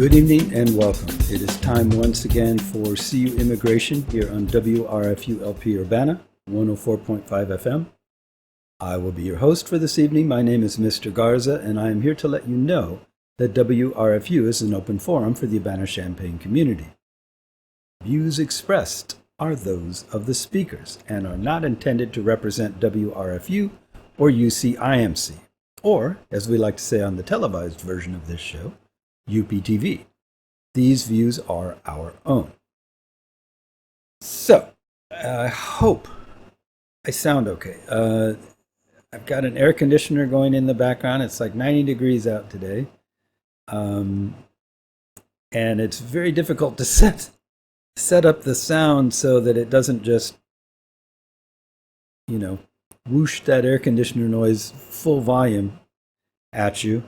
Good evening and welcome. It is time once again for CU Immigration here on WRFU LP Urbana, 104.5 FM. I will be your host for this evening. My name is Mr. Garza, and I am here to let you know that WRFU is an open forum for the Urbana-Champaign community. Views expressed are those of the speakers and are not intended to represent WRFU or UCIMC, or, as we like to say on the televised version of this show, UPTV. These views are our own. So, I hope I sound okay. I've got an air conditioner going in the background. It's like 90 degrees out today. And it's very difficult to set up the sound so that it doesn't just, whoosh that air conditioner noise full volume at you.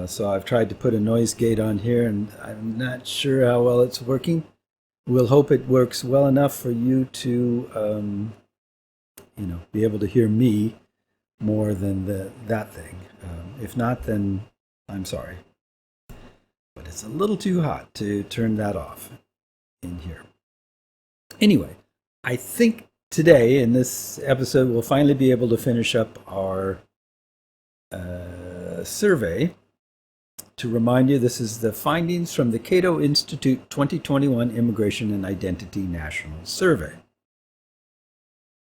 So I've tried to put a noise gate on here, and I'm not sure how well it's working. We'll hope it works well enough for you to, be able to hear me more than that thing. If not, then I'm sorry. But it's a little too hot to turn that off in here. Anyway, I think today in this episode we'll finally be able to finish up our survey. To remind you, this is the findings from the Cato Institute 2021 Immigration and Identity National Survey.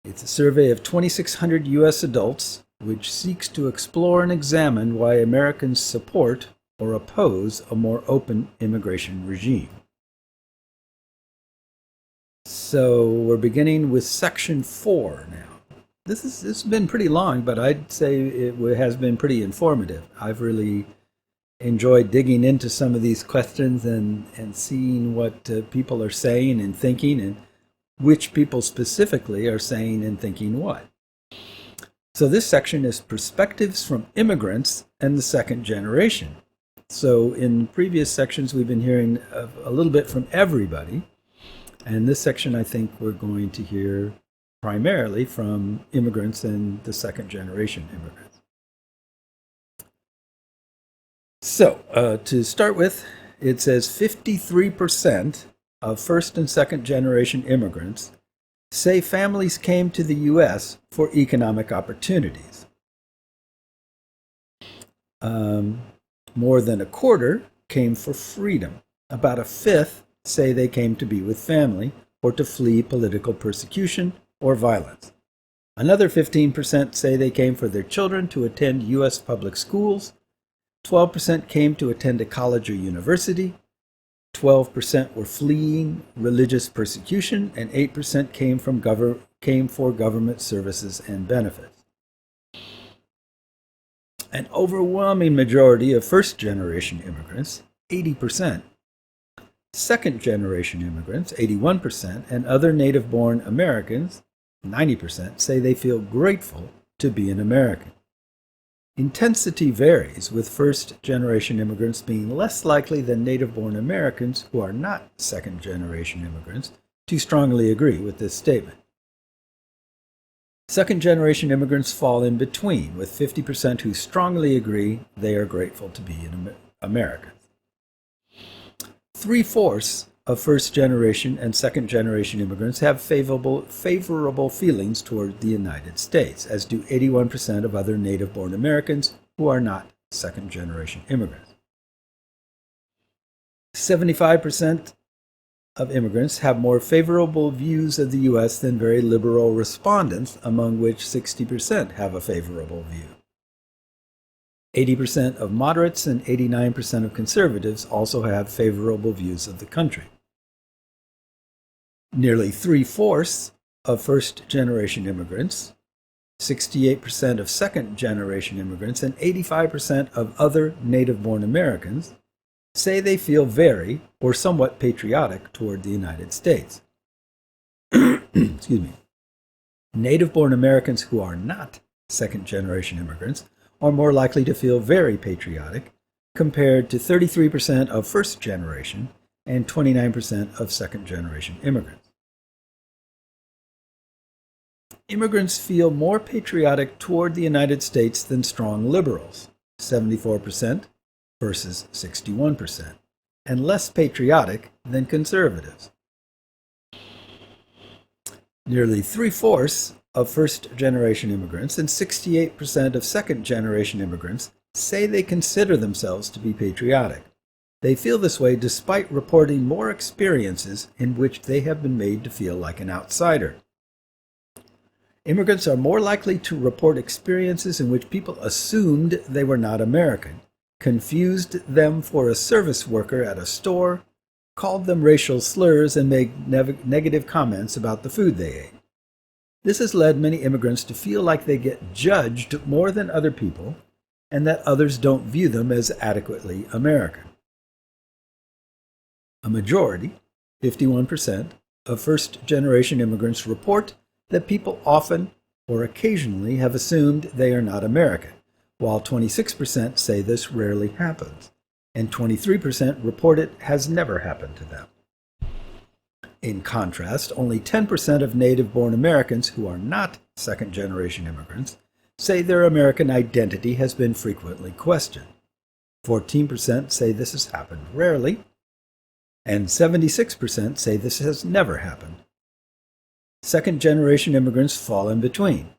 It's a survey of 2,600 U.S. adults, which seeks to explore and examine why Americans support or oppose a more open immigration regime. So we're beginning with section 4 now. This has been pretty long, but I'd say it has been pretty informative. I've really enjoyed digging into some of these questions and seeing what people are saying and thinking, and which people specifically are saying and thinking what. So this section is perspectives from immigrants and the second generation. So in previous sections, we've been hearing a little bit from everybody. And this section, I think we're going to hear primarily from immigrants and the second generation immigrants. So, to start with, it says 53% of first and second generation immigrants say families came to the U.S. for economic opportunities. More than a quarter came for freedom. About a fifth say they came to be with family or to flee political persecution or violence. Another 15% say they came for their children to attend U.S. public schools. 12% came to attend a college or university, 12% were fleeing religious persecution, and 8% came for government services and benefits. An overwhelming majority of first-generation immigrants, 80%, second-generation immigrants, 81%, and other native-born Americans, 90%, say they feel grateful to be an American. Intensity varies, with first-generation immigrants being less likely than native-born Americans who are not second-generation immigrants to strongly agree with this statement. Second-generation immigrants fall in between, with 50% who strongly agree they are grateful to be an American. 3/4 of first-generation and second-generation immigrants have favorable feelings toward the United States, as do 81% of other native-born Americans who are not second-generation immigrants. 75% of immigrants have more favorable views of the U.S. than very liberal respondents, among which 60% have a favorable view. 80% of moderates and 89% of conservatives also have favorable views of the country. Nearly 3/4 of first-generation immigrants, 68% of second-generation immigrants, and 85% of other native-born Americans say they feel very or somewhat patriotic toward the United States. Excuse me. Native-born Americans who are not second-generation immigrants are more likely to feel very patriotic, compared to 33% of first-generation and 29% of second-generation immigrants. Immigrants feel more patriotic toward the United States than strong liberals, 74% versus 61%. and less patriotic than conservatives. Nearly three-fourths of first-generation immigrants and 68% of second-generation immigrants say they consider themselves to be patriotic. They feel this way despite reporting more experiences in which they have been made to feel like an outsider. Immigrants are more likely to report experiences in which people assumed they were not American, confused them for a service worker at a store, called them racial slurs, and made negative comments about the food they ate. This has led many immigrants to feel like they get judged more than other people and that others don't view them as adequately American. A majority, 51%, of first-generation immigrants report that people often or occasionally have assumed they are not American, while 26% say this rarely happens, and 23% report it has never happened to them. In contrast, only 10% of native-born Americans who are not second-generation immigrants say their American identity has been frequently questioned. 14% say this has happened rarely, and 76% say this has never happened. Second-generation immigrants fall in between.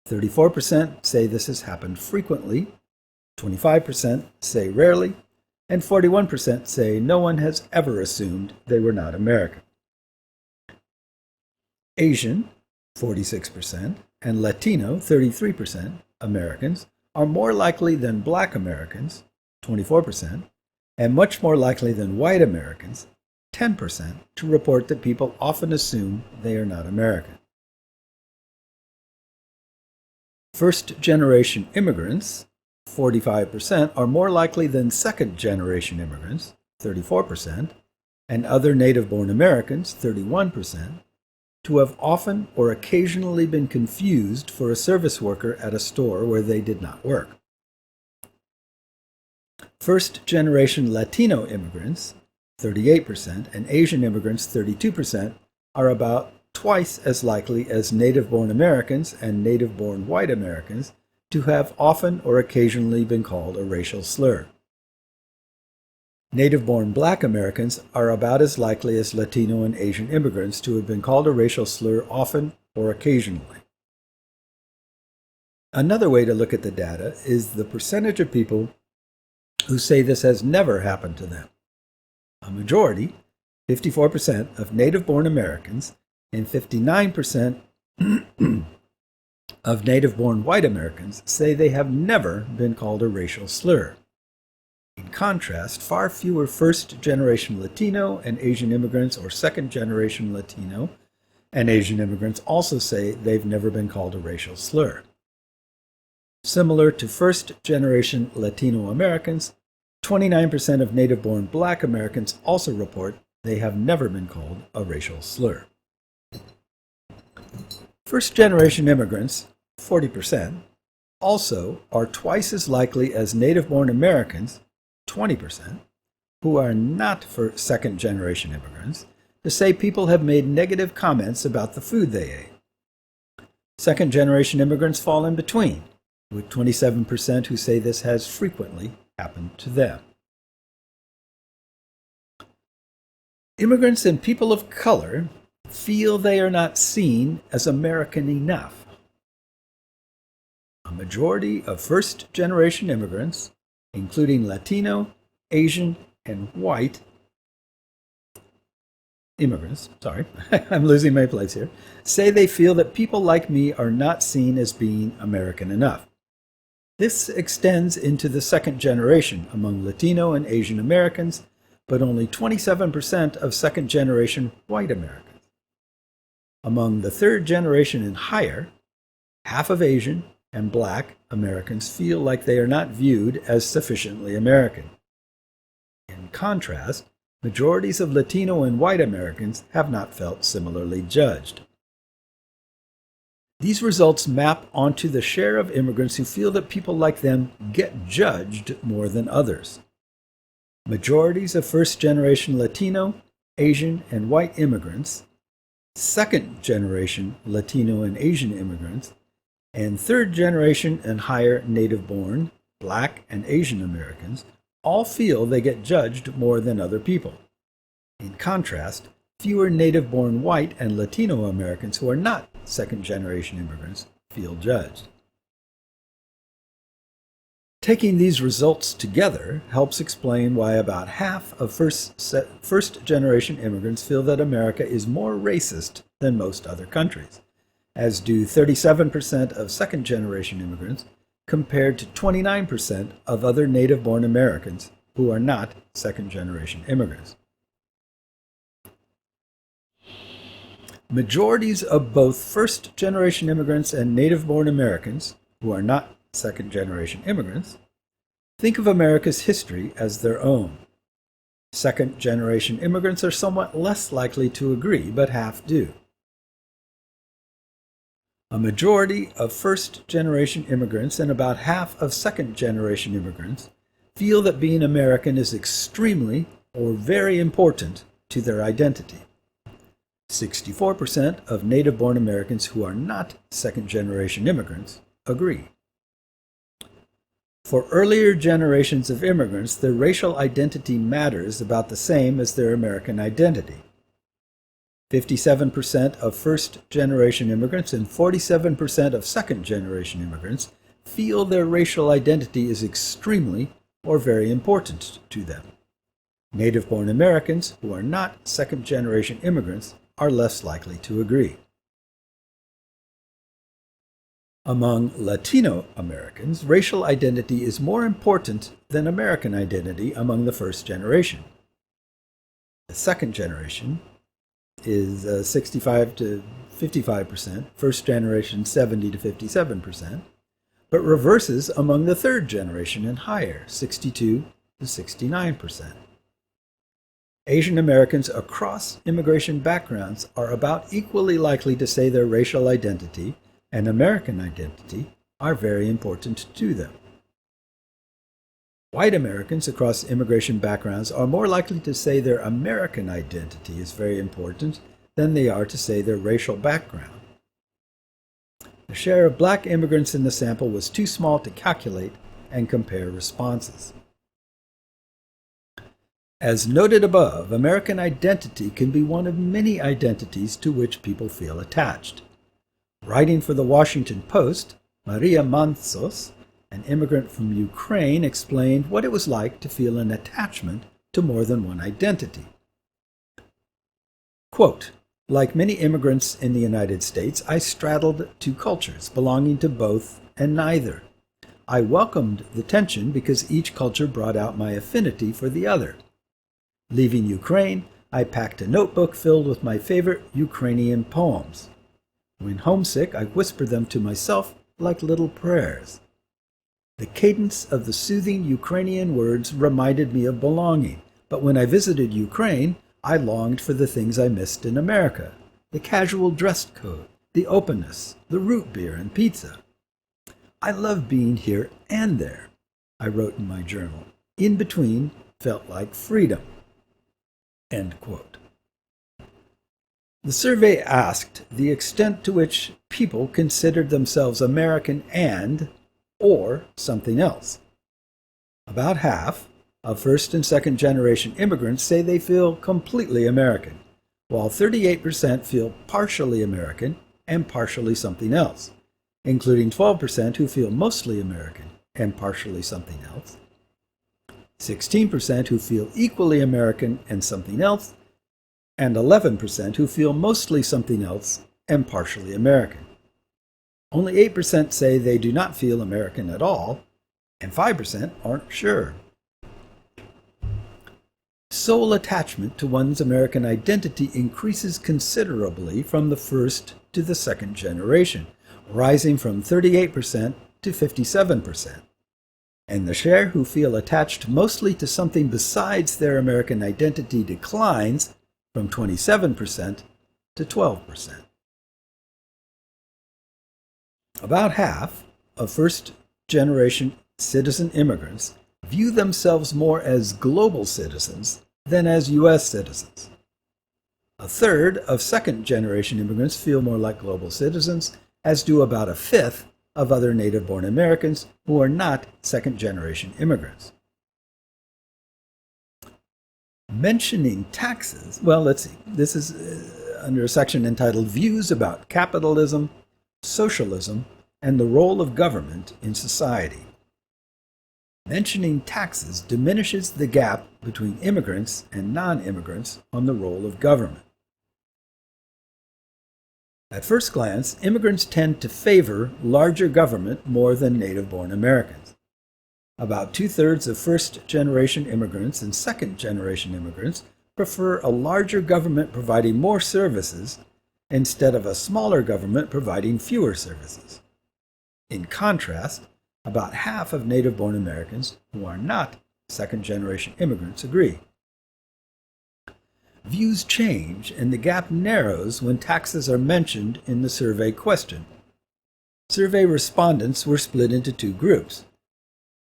34% say this has happened frequently, 25% say rarely, and 41% say no one has ever assumed they were not American. Asian, 46%, and Latino, 33%, Americans are more likely than Black Americans, 24%, and much more likely than white Americans, 10%, to report that people often assume they are not American. First-generation immigrants, 45%, are more likely than second-generation immigrants, 34%, and other native-born Americans, 31%, to have often or occasionally been confused for a service worker at a store where they did not work. First-generation Latino immigrants, 38%, and Asian immigrants, 32%, are about twice as likely as native-born Americans and native-born white Americans to have often or occasionally been called a racial slur. Native-born Black Americans are about as likely as Latino and Asian immigrants to have been called a racial slur often or occasionally. Another way to look at the data is the percentage of people who say this has never happened to them. A majority, 54%, of native-born Americans and 59% of native-born white Americans say they have never been called a racial slur. In contrast, far fewer first-generation Latino and Asian immigrants or second-generation Latino and Asian immigrants also say they've never been called a racial slur. Similar to first-generation Latino Americans, 29% of native-born Black Americans also report they have never been called a racial slur. First-generation immigrants, 40%, also are twice as likely as native-born Americans, 20%, who are not for second-generation immigrants, to say people have made negative comments about the food they ate. Second-generation immigrants fall in between, with 27% who say this has frequently happened to them. Immigrants and people of color feel they are not seen as American enough. A majority of first-generation immigrants, including Latino, Asian, and white immigrants, I'm losing my place here, say they feel that people like me are not seen as being American enough. This extends into the second generation among Latino and Asian Americans, but only 27% of second-generation white Americans. Among the third generation and higher, half of Asian and Black Americans feel like they are not viewed as sufficiently American. In contrast, majorities of Latino and white Americans have not felt similarly judged. These results map onto the share of immigrants who feel that people like them get judged more than others. Majorities of first-generation Latino, Asian, and white immigrants, second-generation Latino and Asian immigrants, and third-generation and higher native-born Black and Asian Americans all feel they get judged more than other people. In contrast, fewer native-born white and Latino Americans who are not second-generation immigrants feel judged. Taking these results together helps explain why about half of first-generation immigrants feel that America is more racist than most other countries, as do 37% of second-generation immigrants compared to 29% of other native-born Americans who are not second-generation immigrants. Majorities of both first-generation immigrants and native-born Americans who are not second-generation immigrants think of America's history as their own. Second-generation immigrants are somewhat less likely to agree, but half do. A majority of first-generation immigrants and about half of second-generation immigrants feel that being American is extremely or very important to their identity. 64% of native-born Americans who are not second-generation immigrants agree. For earlier generations of immigrants, their racial identity matters about the same as their American identity. 57% of first-generation immigrants and 47% of second-generation immigrants feel their racial identity is extremely or very important to them. Native-born Americans who are not second-generation immigrants are less likely to agree. Among Latino Americans, racial identity is more important than American identity among the first generation. The second generation is 65 to 55%, first generation 70 to 57%, but reverses among the third generation and higher, 62 to 69%. Asian Americans across immigration backgrounds are about equally likely to say their racial identity and American identity are very important to them. White Americans across immigration backgrounds are more likely to say their American identity is very important than they are to say their racial background. The share of black immigrants in the sample was too small to calculate and compare responses. As noted above, American identity can be one of many identities to which people feel attached. Writing for the Washington Post, Maria Mansos, an immigrant from Ukraine, explained what it was like to feel an attachment to more than one identity. Quote, "Like many immigrants in the United States, I straddled two cultures, belonging to both and neither. I welcomed the tension because each culture brought out my affinity for the other. Leaving Ukraine, I packed a notebook filled with my favorite Ukrainian poems. When homesick, I whisper them to myself like little prayers. The cadence of the soothing Ukrainian words reminded me of belonging, but when I visited Ukraine, I longed for the things I missed in America, the casual dress code, the openness, the root beer and pizza. I love being here and there," I wrote in my journal. "In between felt like freedom." End quote. The survey asked the extent to which people considered themselves American or something else. About half of first and second generation immigrants say they feel completely American, while 38% feel partially American and partially something else, including 12% who feel mostly American and partially something else, 16% who feel equally American and something else, and 11% who feel mostly something else and partially American. Only 8% say they do not feel American at all, and 5% aren't sure. Soul attachment to one's American identity increases considerably from the first to the second generation, rising from 38% to 57%. And the share who feel attached mostly to something besides their American identity declines from 27% to 12%. About half of first-generation citizen immigrants view themselves more as global citizens than as U.S. citizens. A third of second-generation immigrants feel more like global citizens, as do about a fifth of other native-born Americans who are not second-generation immigrants. Mentioning taxes, well, let's see. This is under a section entitled Views About Capitalism, Socialism, and the Role of Government in Society. Mentioning taxes diminishes the gap between immigrants and non-immigrants on the role of government. At first glance, immigrants tend to favor larger government more than native-born Americans. About two-thirds of first-generation immigrants and second-generation immigrants prefer a larger government providing more services instead of a smaller government providing fewer services. In contrast, about half of native-born Americans who are not second-generation immigrants agree. Views change and the gap narrows when taxes are mentioned in the survey question. Survey respondents were split into two groups.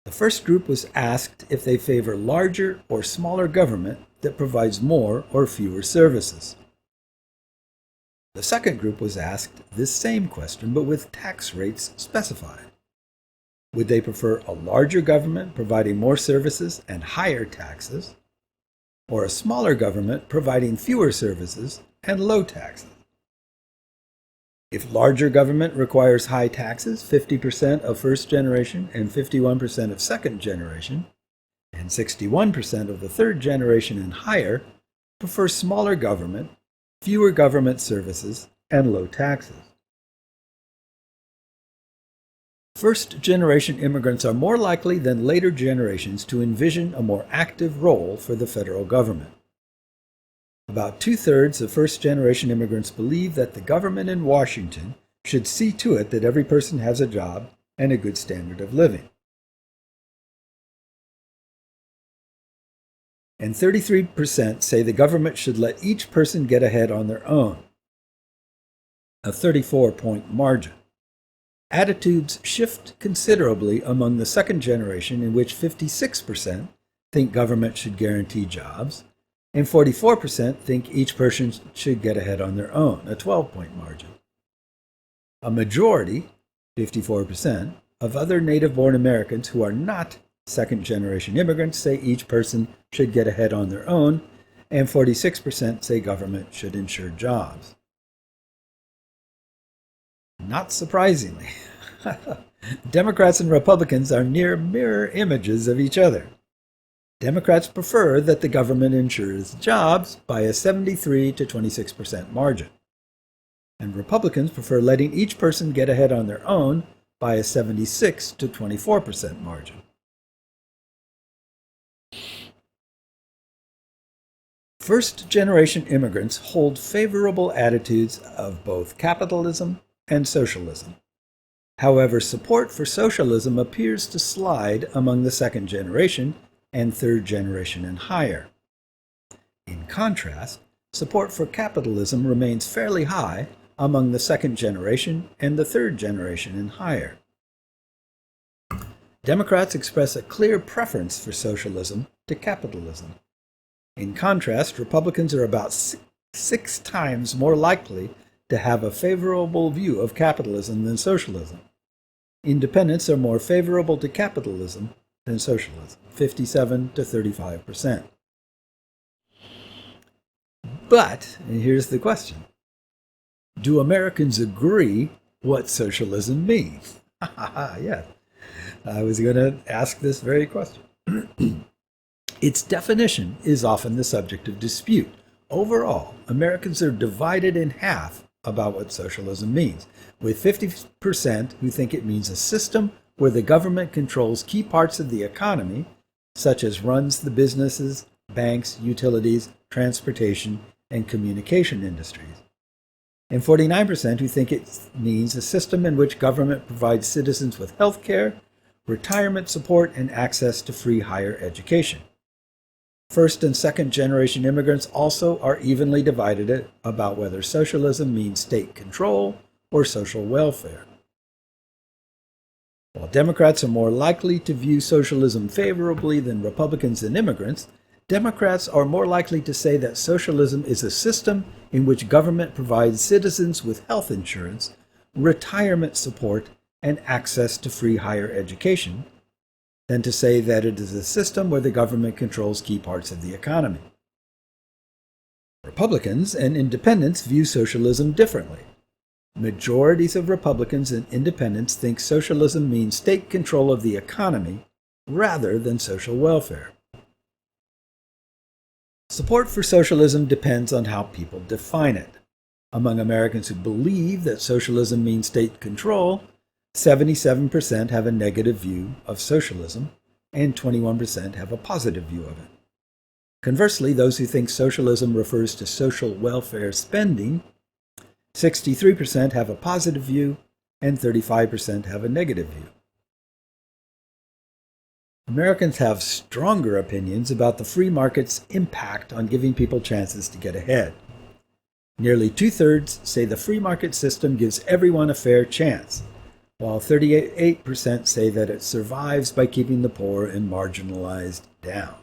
The first group was asked if they favor larger or smaller government that provides more or fewer services. The second group was asked this same question but with tax rates specified. Would they prefer a larger government providing more services and higher taxes, or a smaller government providing fewer services and low taxes? If larger government requires high taxes, 50% of first generation and 51% of second generation, and 61% of the third generation and higher prefer smaller government, fewer government services, and low taxes. First-generation immigrants are more likely than later generations to envision a more active role for the federal government. About two-thirds of first-generation immigrants believe that the government in Washington should see to it that every person has a job and a good standard of living. And 33% say the government should let each person get ahead on their own, a 34-point margin. Attitudes shift considerably among the second generation, in which 56% think government should guarantee jobs, and 44% think each person should get ahead on their own, a 12-point margin. A majority, 54%, of other native-born Americans who are not second-generation immigrants say each person should get ahead on their own, and 46% say government should ensure jobs. Not surprisingly, Democrats and Republicans are near mirror images of each other. Democrats prefer that the government ensures jobs by a 73 to 26% margin, and Republicans prefer letting each person get ahead on their own by a 76 to 24% margin. First-generation immigrants hold favorable attitudes of both capitalism and socialism. However, support for socialism appears to slide among the second generation and third generation and higher. In contrast, support for capitalism remains fairly high among the second generation and the third generation and higher. Democrats express a clear preference for socialism to capitalism. In contrast, Republicans are about six times more likely to have a favorable view of capitalism than socialism. Independents are more favorable to capitalism than socialism, 57 to 35%. But, and here's the question, do Americans agree what socialism means? Yeah, I was going to ask this very question. Its definition is often the subject of dispute. Overall, Americans are divided in half about what socialism means, with 50% who think it means a system where the government controls key parts of the economy, such as runs the businesses, banks, utilities, transportation, and communication industries, and 49% who think it means a system in which government provides citizens with health care, retirement support, and access to free higher education. First and second generation immigrants also are evenly divided about whether socialism means state control or social welfare. While Democrats are more likely to view socialism favorably than Republicans and immigrants, Democrats are more likely to say that socialism is a system in which government provides citizens with health insurance, retirement support, and access to free higher education, than to say that it is a system where the government controls key parts of the economy. Republicans and independents view socialism differently. Majorities of Republicans and independents think socialism means state control of the economy rather than social welfare. Support for socialism depends on how people define it. Among Americans who believe that socialism means state control, 77% have a negative view of socialism, and 21% have a positive view of it. Conversely, those who think socialism refers to social welfare spending, 63% have a positive view, and 35% have a negative view. Americans have stronger opinions about the free market's impact on giving people chances to get ahead. Nearly two-thirds say the free market system gives everyone a fair chance, while 38% say that it survives by keeping the poor and marginalized down.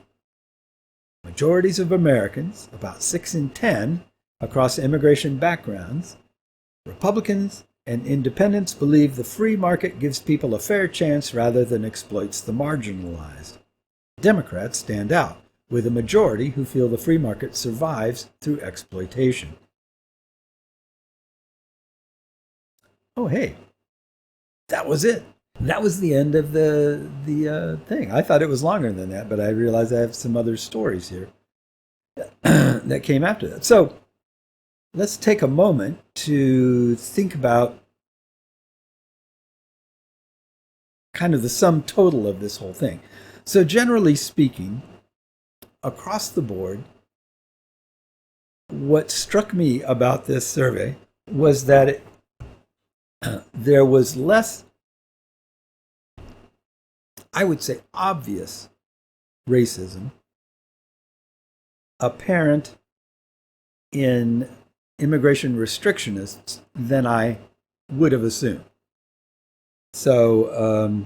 Majorities of Americans, about 6 in 10, across immigration backgrounds, Republicans and independents believe the free market gives people a fair chance rather than exploits the marginalized. Democrats stand out, with a majority who feel the free market survives through exploitation. Oh, hey, that was it. That was the end of the thing. I thought it was longer than that, but I realized I have some other stories here that came after that. So let's take a moment to think about kind of the sum total of this whole thing. So generally speaking, across the board, what struck me about this survey was that there was less, I would say, obvious racism apparent in immigration restrictionists than I would have assumed. So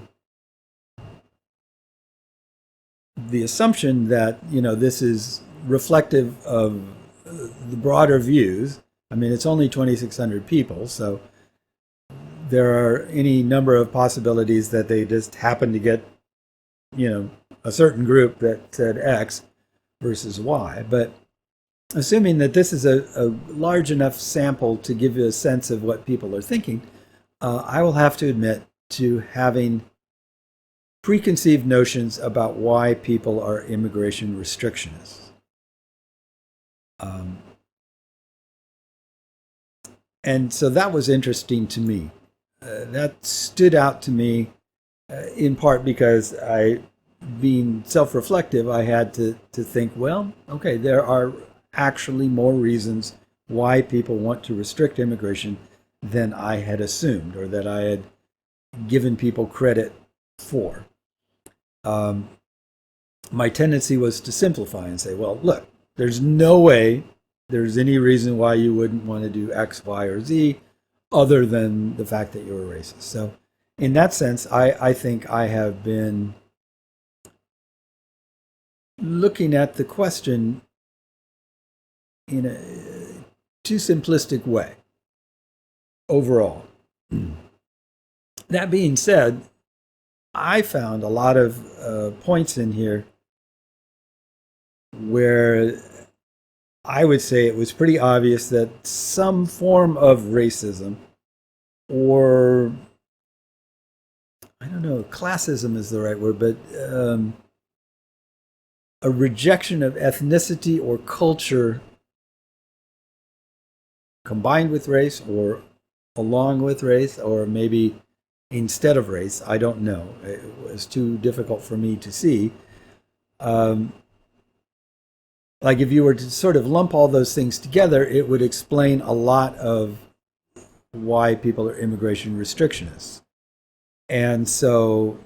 the assumption that, this is reflective of the broader views. I mean, it's only 2,600 people, so there are any number of possibilities that they just happen to get, a certain group that said X versus Y. But assuming that this is a large enough sample to give you a sense of what people are thinking, I will have to admit to having preconceived notions about why people are immigration restrictionists. And so that was interesting to me. That stood out to me in part because being self-reflective, I had to think, well, okay, there are actually more reasons why people want to restrict immigration than I had assumed or that I had given people credit for. My tendency was to simplify and say, well, look, there's no way there's any reason why you wouldn't want to do X, Y, or Z other than the fact that you're a racist. So in that sense, I think I have been looking at the question in a too simplistic way overall. That being said, I found a lot of points in here where I would say it was pretty obvious that some form of racism, or I don't know, classism is the right word, but a rejection of ethnicity or culture combined with race or along with race, or maybe instead of race. I don't know. It was too difficult for me to see. Like if you were to sort of lump all those things together, it would explain a lot of why people are immigration restrictionists. And so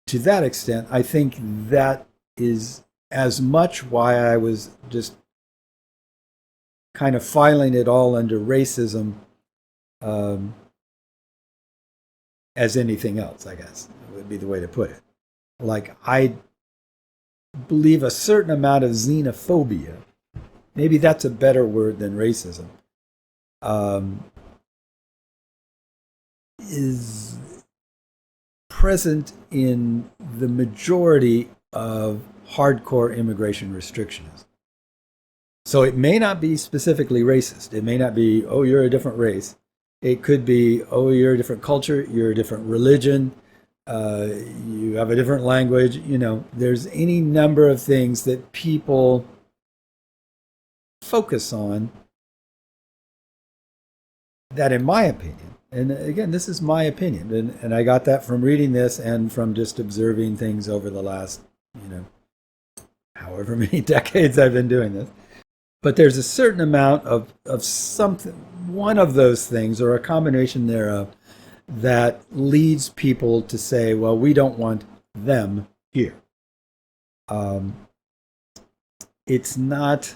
to that extent, I think that is as much why I was just kind of filing it all under racism as anything else, I guess, would be the way to put it. Like, I believe a certain amount of xenophobia, maybe that's a better word than racism, is present in the majority of hardcore immigration restrictions. So it may not be specifically racist. It may not be, oh, you're a different race. It could be, oh, you're a different culture, you're a different religion, uh, you have a different language. There's any number of things that people focus on that, in my opinion, and again, this is my opinion, and I got that from reading this and from just observing things over the last, you know, however many decades I've been doing this. But there's a certain amount of something, one of those things, or a combination thereof, that leads people to say, well, we don't want them here. Um, it's not,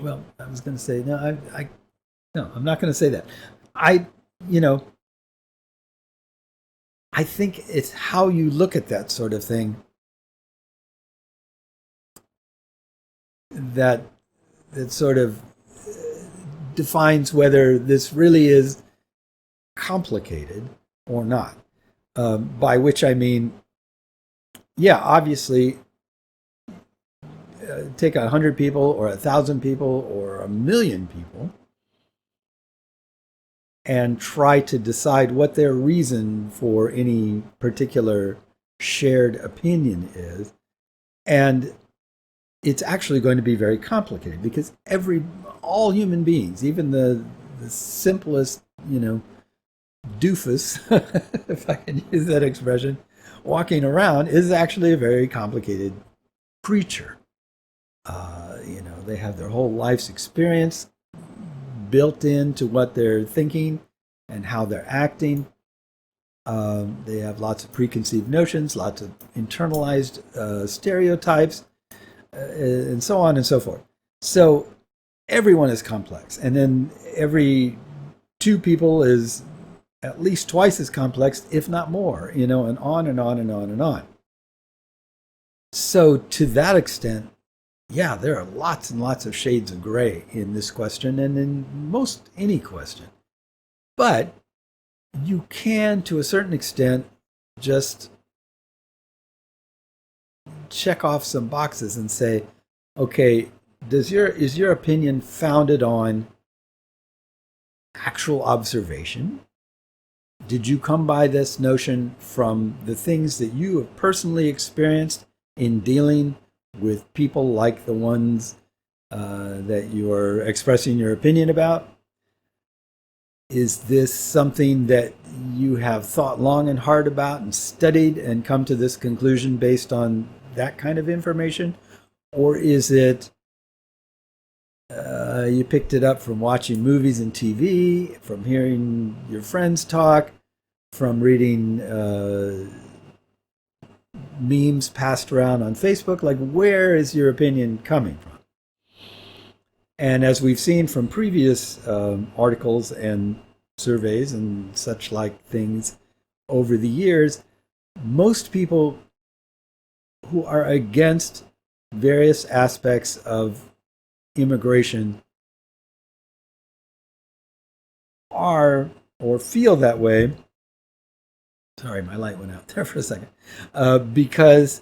well, I was going to say, no, no, I'm not going to say that. I, you know, I think it's how you look at that sort of thing that sort of defines whether this really is complicated or not. By which I mean, yeah, obviously, take 100 people or 1,000 people or 1,000,000 people and try to decide what their reason for any particular shared opinion is. And it's actually going to be very complicated because all human beings, even the simplest, doofus, if I can use that expression, walking around is actually a very complicated creature. They have their whole life's experience built into what they're thinking and how they're acting. They have lots of preconceived notions, lots of internalized stereotypes, and so on and so forth. So everyone is complex. And then every two people is at least twice as complex, if not more, and on and on and on and on. So to that extent, yeah, there are lots and lots of shades of gray in this question and in most any question. But you can, to a certain extent, just check off some boxes and say, okay, is your opinion founded on actual observation? Did you come by this notion from the things that you have personally experienced in dealing with people like the ones that you are expressing your opinion about? Is this something that you have thought long and hard about and studied and come to this conclusion based on that kind of information? Or is it you picked it up from watching movies and TV, from hearing your friends talk, from reading memes passed around on Facebook? Like, where is your opinion coming from? And as we've seen from previous articles and surveys and such like things over the years, most people who are against various aspects of immigration are or feel that way. Sorry, my light went out there for a second. Because